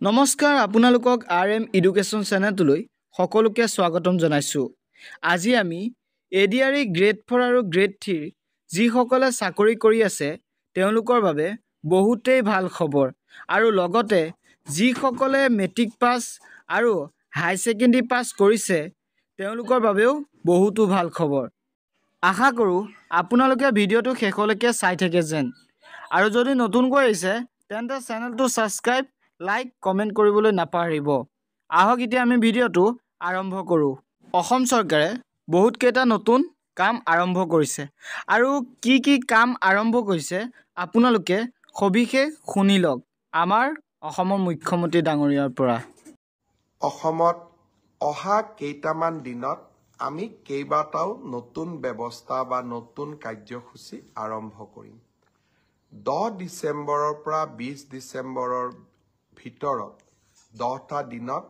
নমস্কাৰ আপোনালোকক RM education চেনেলটোলৈ সকলোকে স্বাগতম জনাইছোঁ। আজি আমি ADRE গ্ৰেড 4 আৰু গ্ৰেড 3 যিসকলে চাকৰি কৰি আছে তেওঁলোকৰ বাবে বহুতেই ভাল খবৰ আৰু লগতে যিসকলে মেট্ৰিক পাছ আৰু হাই ছেকেণ্ডাৰী পাছ কৰিছে তেওঁলোকৰ বাবেও বহুতো ভাল খবৰ। আশা কৰোঁ আপোনালোকে ভিডিঅ'টো শেষলৈকে চাই থাকে যেন। আৰু যদি নতুনকৈ আহিছে তেন্তে চেনেলটো ছাবস্ক্ৰাইব লাইক কমেণ্ট কৰিবলৈ নাপাহৰিব। আহক এতিয়া আমি ভিডিঅ'টো আৰম্ভ কৰোঁ। অসম চৰকাৰে বহুত কেইটা নতুন কাম আৰম্ভ কৰিছে আৰু কি কাম আৰম্ভ কৰিছে আপোনালোকে সবিশেষ শুনি লওক আমাৰ অসমৰ মুখ্যমন্ত্ৰী ডাঙৰীয়াৰ পৰা। অসমত অহা কেইটামান দিনত আমি কেইবাটাও নতুন ব্যৱস্থা বা নতুন কাৰ্যসূচী আৰম্ভ কৰিম। 10 ডিচেম্বৰৰ পৰা 20 ডিচেম্বৰৰ ভিতৰত 10টা দিনত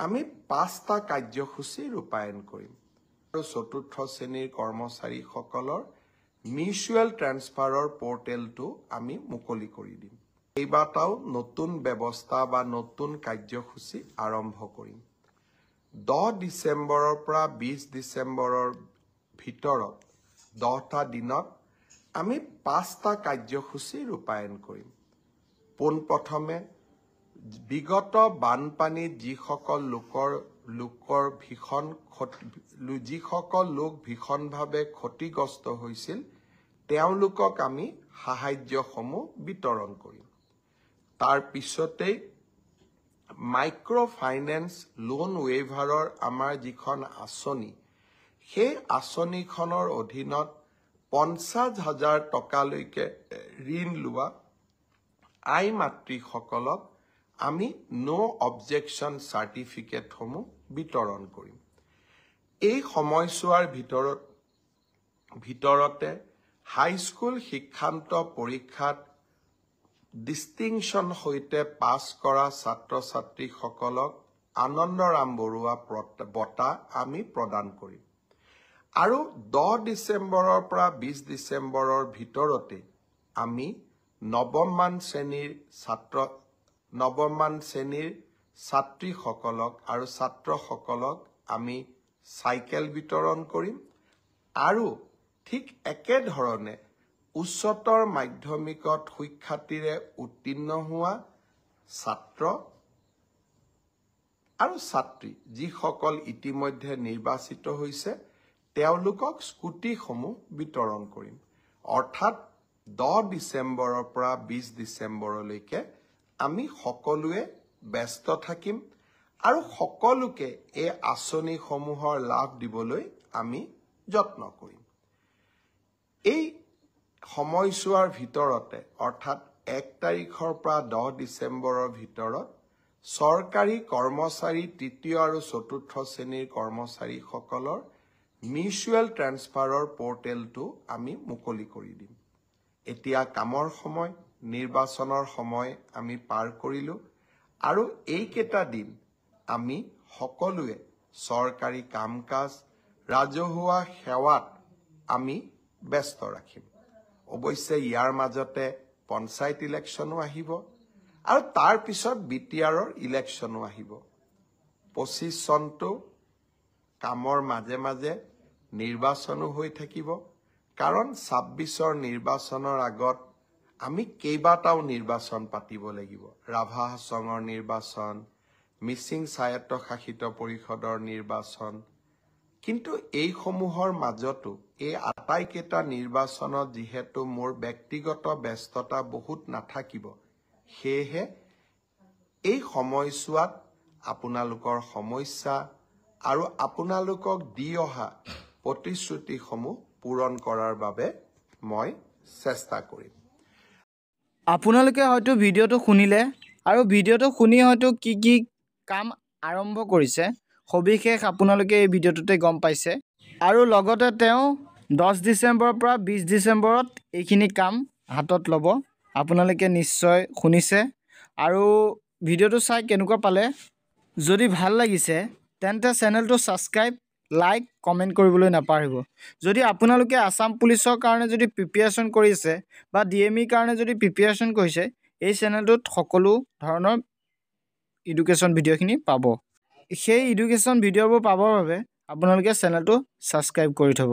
আমি 5টা কাৰ্যসূচী ৰূপায়ণ কৰিম আৰু চতুৰ্থ শ্ৰেণীৰ কৰ্মচাৰীসকলৰ মিউচুৱেল ট্ৰেন্সফাৰৰ পৰ্টেলটো আমি মুকলি কৰি দিম। কেইবাটাও নতুন ব্যৱস্থা বা নতুন কাৰ্যসূচী আৰম্ভ কৰিম। 10 ডিচেম্বৰৰ পৰা 20 ডিচেম্বৰৰ ভিতৰত 10টা দিনত আমি 5টা কাৰ্যসূচী ৰূপায়ণ কৰিম। পোনপ্ৰথমে বিগত বানপানীত যিসকল লোক ভীষণভাৱে ক্ষতিগ্ৰস্ত হৈছিল তেওঁলোকক আমি সাহায্যসমূহ বিতৰণ কৰিম। তাৰ পিছতেই মাইক্ৰ' ফাইনেন্স লোন ৱেইভাৰৰ আমাৰ যিখন আঁচনি সেই আঁচনিখনৰ অধীনত 50,000 টকালৈকে ঋণ লোৱা আই মাতৃসকলক আমি ন' অবজেকশ্যন চাৰ্টিফিকেটসমূহ বিতৰণ কৰিম। এই সময়ছোৱাৰ ভিতৰতে হাইস্কুল শিক্ষান্ত পৰীক্ষাত ডিষ্টিংশ্যন সৈতে পাছ কৰা ছাত্ৰ ছাত্ৰীসকলক আনন্দৰাম বৰুৱা বঁটা আমি প্ৰদান কৰিম। আৰু 10 ডিচেম্বৰৰ পৰা 20 ডিচেম্বৰৰ ভিতৰতে আমি নৱম মান শ্ৰেণীৰ ছাত্ৰীসকলক আৰু ছাত্ৰসকলক আমি চাইকেল বিতৰণ কৰিম আৰু ঠিক একেধৰণে উচ্চতৰ মাধ্যমিকত সুখ্যাতিৰে উত্তীৰ্ণ হোৱা ছাত্ৰ আৰু ছাত্ৰী যিসকল ইতিমধ্যে নিৰ্বাচিত হৈছে তেওঁলোকক স্কুটিসমূহ বিতৰণ কৰিম। অৰ্থাৎ 10 ডিচেম্বৰৰ পৰা 20 ডিচেম্বৰলৈকে আমি সকলোৱে ব্যস্ত থাকিম আৰু সকলোকে এই আঁচনিসমূহৰ লাভ দিবলৈ আমি যত্ন কৰিম। এই সময়ছোৱাৰ ভিতৰতে অৰ্থাৎ 1 তাৰিখৰ পৰা 10 ডিচেম্বৰৰ ভিতৰত চৰকাৰী কৰ্মচাৰী তৃতীয় আৰু চতুৰ্থ শ্ৰেণীৰ কৰ্মচাৰীসকলৰ মিউচুৱেল ট্ৰেন্সফাৰৰ পৰ্টেলটো আমি মুকলি কৰি দিম। এতিয়া কামৰ সময়, নিৰ্বাচনৰ সময় আমি পাৰ কৰিলোঁ আৰু এইকেইটা দিন আমি সকলোৱে চৰকাৰী কাম কাজ ৰাজহুৱা সেৱাত আমি ব্যস্ত ৰাখিম। অৱশ্যে ইয়াৰ মাজতে পঞ্চায়ত ইলেকশ্যনো আহিব আৰু তাৰ পিছত BTRৰ ইলেকশ্যনো আহিব। 25 চনটো কামৰ মাজে মাজে নিৰ্বাচনো হৈ থাকিব কাৰণ 26ৰ নিৰ্বাচনৰ আগত আমি কেইবাটাও নিৰ্বাচন পাতিব লাগিব। ৰাভা হাছঙৰ নিৰ্বাচন, মিচিং স্বায়ত্তশাসিত পৰিষদৰ নিৰ্বাচন। কিন্তু এইসমূহৰ মাজতো এই আটাইকেইটা নিৰ্বাচনত যিহেতু মোৰ ব্যক্তিগত ব্যস্ততা বহুত নাথাকিব সেয়েহে এই সময়ছোৱাত আপোনালোকৰ সমস্যা আৰু আপোনালোকক দি অহা প্ৰতিশ্ৰুতিসমূহ পূৰণ কৰাৰ বাবে মই চেষ্টা কৰিম। আপোনালোকে হয়তো ভিডিঅ'টো শুনিলে আৰু ভিডিঅ'টো শুনি হয়তো কি কাম আৰম্ভ কৰিছে সবিশেষ আপোনালোকে এই ভিডিঅ'টোতে গম পাইছে আৰু লগতে তেওঁ 10 ডিচেম্বৰৰ পৰা 20 ডিচেম্বৰত এইখিনি কাম হাতত ল'ব। আপোনালোকে নিশ্চয় শুনিছে আৰু ভিডিঅ'টো চাই কেনেকুৱা পালে? যদি ভাল লাগিছে তেন্তে চেনেলটো ছাবস্ক্ৰাইব লাইক কমেণ্ট কৰিবলৈ নাপাহৰিব। যদি আপোনালোকে আসাম পুলিচৰ কাৰণে যদি প্ৰিপেয়াৰেশ্যন কৰিছে বা DME কাৰণে যদি প্ৰিপেয়াৰেশ্যন কৰিছে এই চেনেলটোত সকলো ধৰণৰ এডুকেশ্যন ভিডিঅ'খিনি পাব। সেই এডুকেশ্যন ভিডিঅ'বোৰ পাবৰ বাবে আপোনালোকে চেনেলটো ছাবস্ক্ৰাইব কৰি থ'ব।